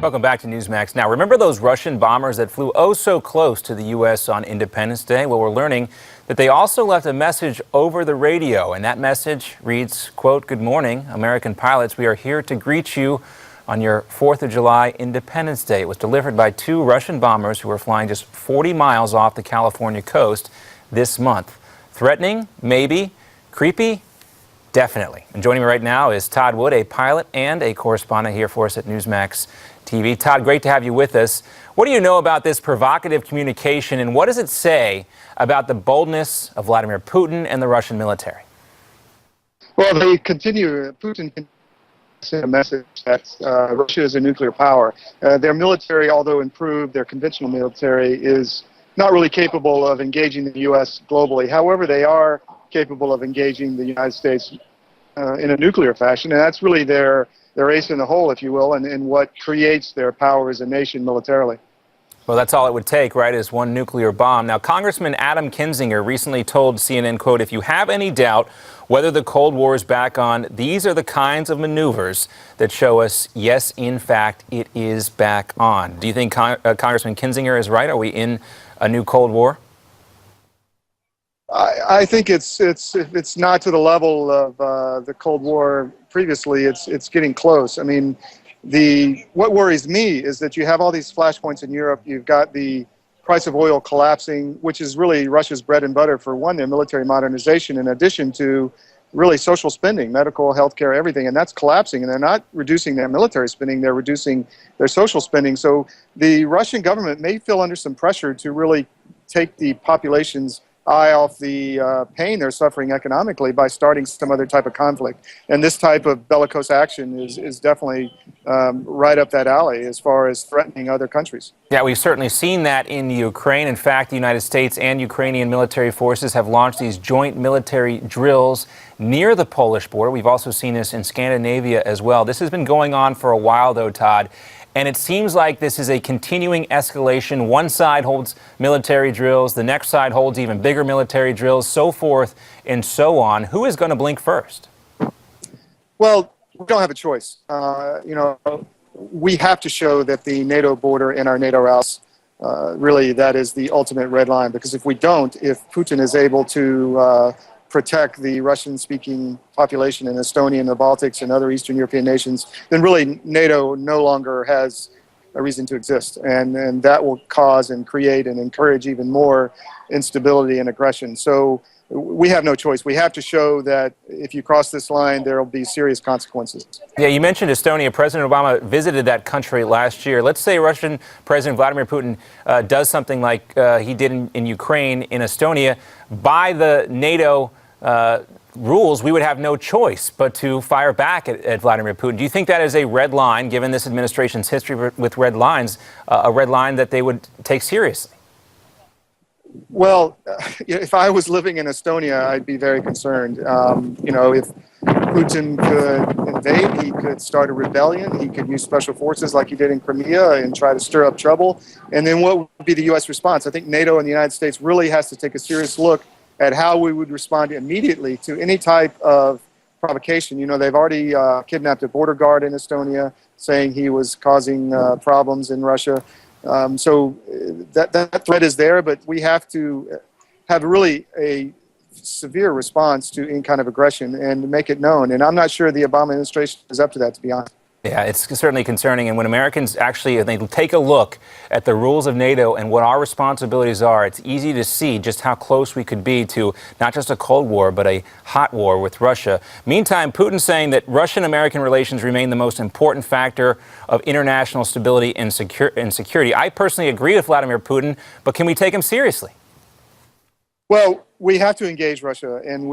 Welcome back to Newsmax Now. Remember those Russian bombers that flew oh so close to the U.S. on Independence Day? Well, we're learning that they also left a message over the radio, and that message reads, quote, "Good morning, American pilots. We are here to greet you on your 4th of July Independence Day." It was delivered by two Russian bombers who were flying just 40 miles off the California coast this month. Threatening? Maybe. Creepy? Definitely. And joining me right now is Todd Wood, a pilot and a correspondent here for us at Newsmax TV. Todd, great to have you with us. What do you know about this provocative communication, and what does it say about the boldness of Vladimir Putin and the Russian military? Well, Putin can send a message that Russia is a nuclear power. Their military, although improved, their conventional military is not really capable of engaging the U.S. globally. However, they are capable of engaging the United States in a nuclear fashion, and that's really their ace in the hole, if you will, and what creates their power as a nation militarily. Well, that's all it would take, right, is one nuclear bomb. Now, Congressman Adam Kinzinger recently told CNN, quote, "If you have any doubt whether the Cold War is back on, these are the kinds of maneuvers that show us, yes, in fact, it is back on." Do you think Congressman Kinzinger is right? Are we in a new Cold War? I think it's not to the level of the Cold War previously. It's getting close. I mean, what worries me is that you have all these flashpoints in Europe. You've got the price of oil collapsing, which is really Russia's bread and butter for one, their military modernization, in addition to really social spending, medical, healthcare, everything, and that's collapsing. And they're not reducing their military spending; they're reducing their social spending. So the Russian government may feel under some pressure to really take the population's eye off the pain they're suffering economically by starting some other type of conflict. And this type of bellicose action is definitely right up that alley as far as threatening other countries. Yeah, we've certainly seen that in Ukraine. In fact, the United States and Ukrainian military forces have launched these joint military drills near the Polish border. We've also seen this in Scandinavia as well. This has been going on for a while, though, Todd. And it seems like this is a continuing escalation. One side holds military drills, the next side holds even bigger military drills, so forth and so on. Who is going to blink first? Well, we don't have a choice. We have to show that the NATO border and our NATO routes, really that is the ultimate red line. Because if we don't, if Putin is able to protect the Russian-speaking population in Estonia and the Baltics and other Eastern European nations, then really NATO no longer has a reason to exist. And that will cause and create and encourage even more instability and aggression. So we have no choice. We have to show that if you cross this line, there will be serious consequences. Yeah, you mentioned Estonia. President Obama visited that country last year. Let's say Russian President Vladimir Putin does something like he did in Ukraine, in Estonia. By the NATO rules, we would have no choice but to fire back at Vladimir Putin. Do you think that is a red line, given this administration's history with red lines, a red line that they would take seriously? Well, if I was living in Estonia, I'd be very concerned. If Putin could invade, he could start a rebellion, he could use special forces like he did in Crimea and try to stir up trouble. And then what would be the U.S. response? I think NATO and the United States really has to take a serious look at how we would respond immediately to any type of provocation. They've already kidnapped a border guard in Estonia, saying he was causing problems in Russia. So that threat is there, but we have to have really a severe response to any kind of aggression and make it known. And I'm not sure the Obama administration is up to that, to be honest. Yeah, it's certainly concerning. And when Americans actually they take a look at the rules of NATO and what our responsibilities are, it's easy to see just how close we could be to not just a Cold War, but a hot war with Russia. Meantime, Putin's saying that Russian-American relations remain the most important factor of international stability and security. I personally agree with Vladimir Putin, but can we take him seriously? Well, we have to engage Russia. And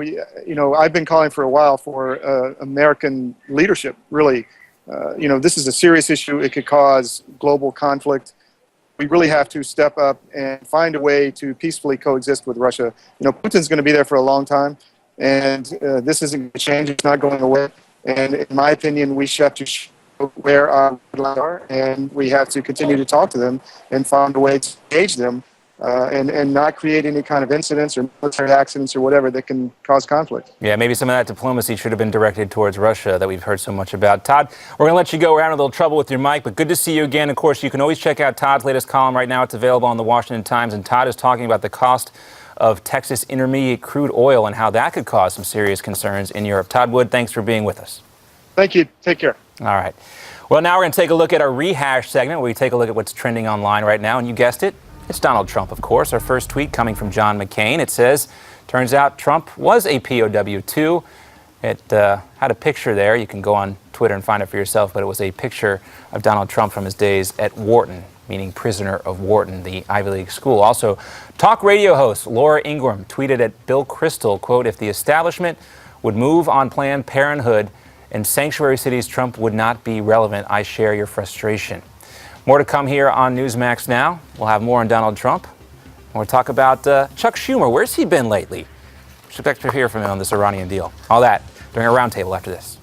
I've been calling for a while for American leadership, really. This is a serious issue. It could cause global conflict. We really have to step up and find a way to peacefully coexist with Russia. Putin's going to be there for a long time, and this isn't going to change. It's not going away. And in my opinion, we have to show where our lines are, and we have to continue to talk to them and find a way to engage them and not create any kind of incidents or military accidents or whatever that can cause conflict. Yeah, maybe some of that diplomacy should have been directed towards Russia that we've heard so much about. Todd, we're going to let you go. We're having a little trouble with your mic, but good to see you again. Of course, you can always check out Todd's latest column right now. It's available on the Washington Times, and Todd is talking about the cost of Texas intermediate crude oil and how that could cause some serious concerns in Europe. Todd Wood, thanks for being with us. Thank you. Take care. All right. Well, now we're going to take a look at our Rehash segment, where we take a look at what's trending online right now, and you guessed it. It's Donald Trump, of course. Our first tweet coming from John McCain. It says, turns out Trump was a POW too. It had a picture there. You can go on Twitter and find it for yourself, but it was a picture of Donald Trump from his days at Wharton, meaning prisoner of Wharton, the Ivy League school. Also, talk radio host Laura Ingraham tweeted at Bill Kristol, quote, if the establishment would move on Planned Parenthood and sanctuary cities, Trump would not be relevant. I share your frustration. More to come here on Newsmax Now. We'll have more on Donald Trump. And we'll talk about Chuck Schumer. Where's he been lately? Expect to hear from him on this Iranian deal. All that during a roundtable after this.